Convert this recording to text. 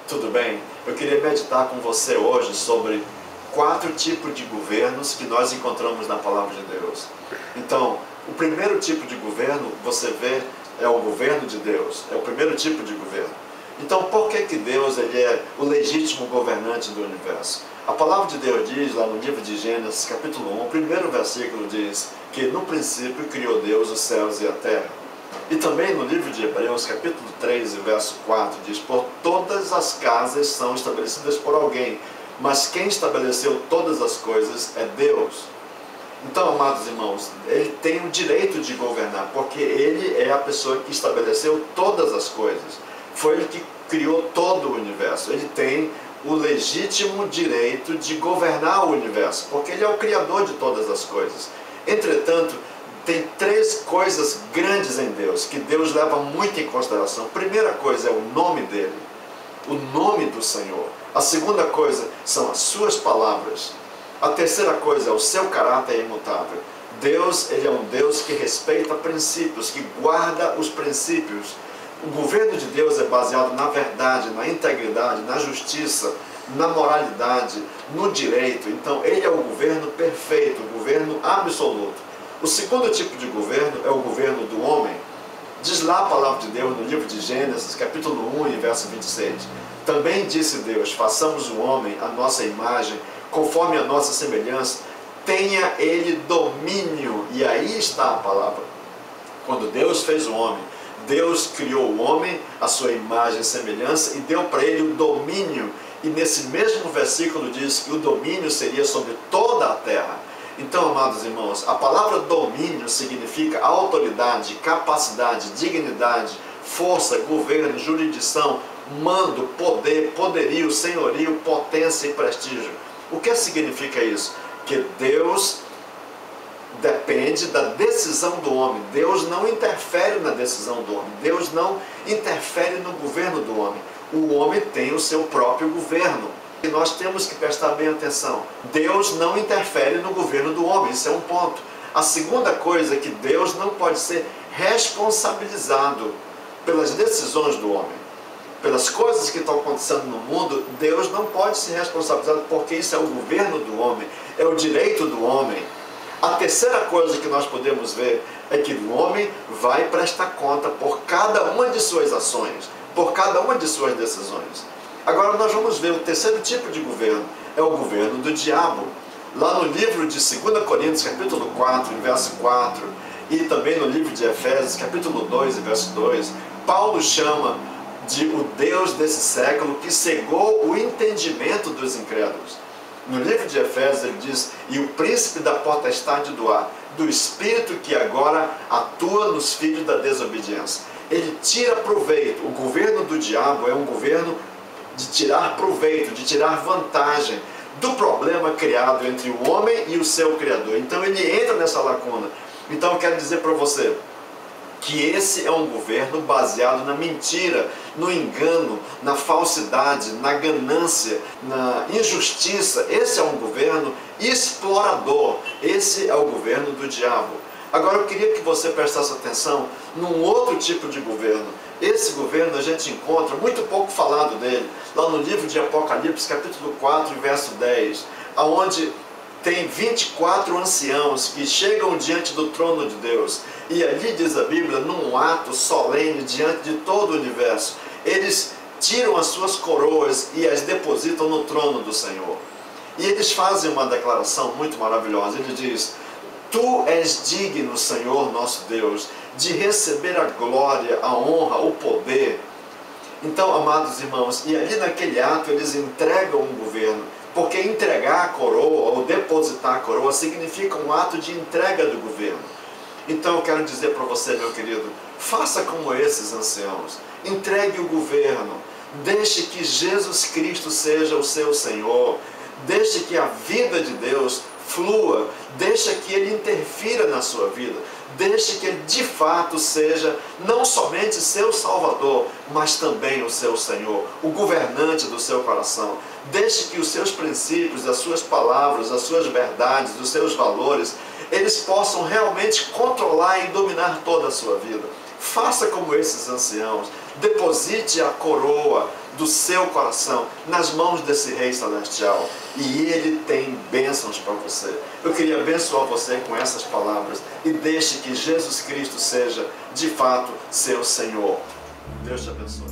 Tudo bem? Eu queria meditar com você hoje sobre 4 tipos de governos que nós encontramos na Palavra de Deus. Então, o primeiro tipo de governo, você vê, é o governo de Deus. É o primeiro tipo de governo. Então, por que Deus ele é o legítimo governante do universo? A Palavra de Deus diz, lá no livro de Gênesis, capítulo 1, o primeiro versículo diz que no princípio criou Deus os céus e a terra. E também no livro de Hebreus, capítulo 3, verso 4, diz: por todas as casas são estabelecidas por alguém, mas quem estabeleceu todas as coisas é Deus. Então, amados irmãos, ele tem o direito de governar, porque ele é a pessoa que estabeleceu todas as coisas. Foi ele que criou todo o universo. Ele tem o legítimo direito de governar o universo, porque ele é o criador de todas as coisas. Entretanto, tem 3 coisas grandes em Deus, que Deus leva muito em consideração. A primeira coisa é o nome dele, o nome do Senhor. A segunda coisa são as suas palavras. A terceira coisa é o seu caráter imutável. Deus, ele é um Deus que respeita princípios, que guarda os princípios. O governo de Deus é baseado na verdade, na integridade, na justiça, na moralidade, no direito. Então, ele é o governo perfeito, o governo absoluto. O segundo tipo de governo é o governo do homem. Diz lá a Palavra de Deus no livro de Gênesis, capítulo 1, e verso 26. Também disse Deus: façamos o homem à nossa imagem, conforme a nossa semelhança, tenha ele domínio. E aí está a palavra. Quando Deus fez o homem, Deus criou o homem à sua imagem e semelhança e deu para ele o domínio. E nesse mesmo versículo diz que o domínio seria sobre toda a terra. Então, amados irmãos, a palavra domínio significa autoridade, capacidade, dignidade, força, governo, jurisdição, mando, poder, poderio, senhorio, potência e prestígio. O que significa isso? Que Deus depende da decisão do homem. Deus não interfere na decisão do homem. Deus não interfere no governo do homem. O homem tem o seu próprio governo. E nós temos que prestar bem atenção. Deus não interfere no governo do homem. Isso é um ponto. A segunda coisa é que Deus não pode ser responsabilizado pelas decisões do homem. Pelas coisas que estão acontecendo no mundo, Deus não pode ser responsabilizado, porque isso é o governo do homem, é o direito do homem. A terceira coisa que nós podemos ver é que o homem vai prestar conta por cada uma de suas ações, por cada uma de suas decisões. Agora nós vamos ver o terceiro tipo de governo, é o governo do diabo. Lá no livro de 2 Coríntios, capítulo 4, verso 4, e também no livro de Efésios, capítulo 2, verso 2, Paulo chama de o Deus desse século que cegou o entendimento dos incrédulos. No livro de Efésios ele diz: e o príncipe da potestade do ar, do espírito que agora atua nos filhos da desobediência. Ele tira proveito. O governo do diabo é um governo de tirar proveito, de tirar vantagem do problema criado entre o homem e o seu Criador. Então ele entra nessa lacuna. Então eu quero dizer para você que esse é um governo baseado na mentira, no engano, na falsidade, na ganância, na injustiça. Esse é um governo explorador. Esse é o governo do diabo. Agora eu queria que você prestasse atenção num outro tipo de governo. Esse governo a gente encontra muito pouco falado dele, lá no livro de Apocalipse, capítulo 4, verso 10, onde tem 24 anciãos que chegam diante do trono de Deus. E ali diz a Bíblia, num ato solene diante de todo o universo, eles tiram as suas coroas e as depositam no trono do Senhor. E eles fazem uma declaração muito maravilhosa. Ele diz: tu és digno, Senhor nosso Deus, de receber a glória, a honra, o poder. Então, amados irmãos, e ali naquele ato eles entregam o governo, porque entregar a coroa ou depositar a coroa significa um ato de entrega do governo. Então eu quero dizer para você, meu querido, faça como esses anciãos, entregue o governo, deixe que Jesus Cristo seja o seu Senhor, deixe que a vida de Deus flua, deixe que Ele interfira na sua vida, deixe que Ele de fato seja não somente seu Salvador, mas também o seu Senhor, o governante do seu coração. Deixe que os seus princípios, as suas palavras, as suas verdades, os seus valores, eles possam realmente controlar e dominar toda a sua vida. Faça como esses anciãos. Deposite a coroa do seu coração nas mãos desse Rei Celestial, e Ele tem bênçãos para você. Eu queria abençoar você com essas palavras, e deixe que Jesus Cristo seja de fato seu Senhor. Deus te abençoe.